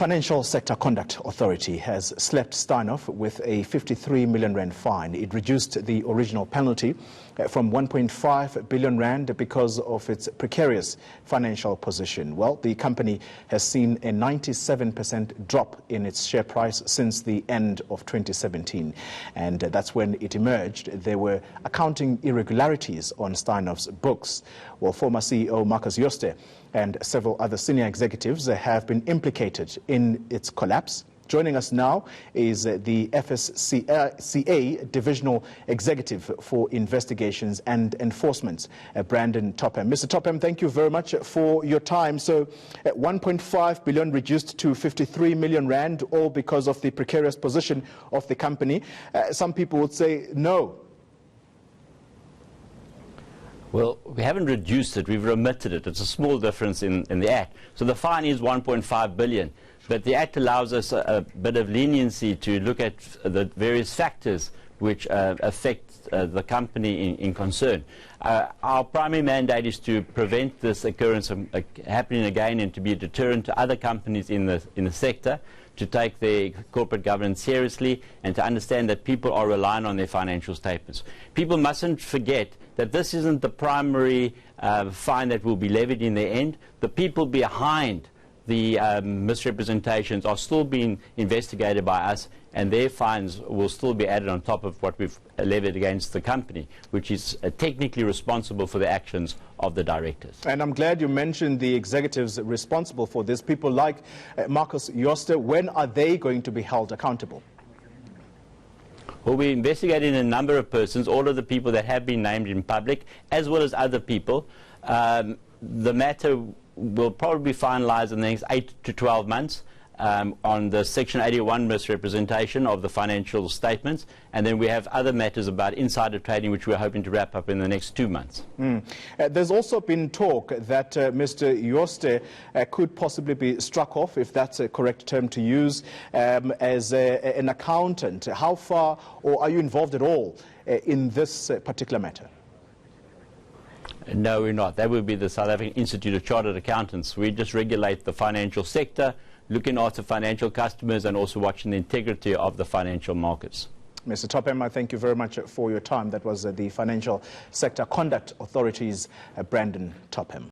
Financial Sector Conduct Authority has slapped Steinhoff with a 53 million rand fine. It reduced the original penalty from 1.5 billion rand because of its precarious financial position. Well, the company has seen a 97% drop in its share price since the end of 2017. And that's when it emerged there were accounting irregularities on Steinhoff's books. Well, former CEO Marcus Jooste and several other senior executives have been implicated in its collapse. Joining us now is the FSCA Divisional Executive for Investigations and Enforcement, Brandon Topham. Mr. Topham, thank you very much for your time. So 1.5 billion reduced to 53 million rand, all because of the precarious position of the company. Some people would say no. Well, we haven't reduced it, we've remitted it. It's a small difference in the Act. So the fine is 1.5 billion. But the Act allows us a bit of leniency to look at the various factors which affect the company in concern. Our primary mandate is to prevent this occurrence from happening again and to be a deterrent to other companies in the sector, to take their corporate governance seriously and to understand that people are relying on their financial statements. People mustn't forget that this isn't the primary fine that will be levied in the end. The people behind the misrepresentations are still being investigated by us, and their fines will still be added on top of what we've levied against the company, which is technically responsible for the actions of the directors. And I'm glad you mentioned the executives responsible for this. People like Marcus Jooste, when are they going to be held accountable? Well, we're investigating a number of persons, all of the people that have been named in public, as well as other people. The matter will probably be finalised in the next 8 to 12 months on the Section 81 misrepresentation of the financial statements. And then we have other matters about insider trading, which we're hoping to wrap up in the next 2 months. There's also been talk that Mr. Jooste could possibly be struck off, if that's a correct term to use, as an accountant. How far, or are you involved at all in this particular matter? No, we're not. That would be the South African Institute of Chartered Accountants. We just regulate the financial sector, looking after financial customers and also watching the integrity of the financial markets. Mr. Topham, I thank you very much for your time. That was the Financial Sector Conduct Authority's Brandon Topham.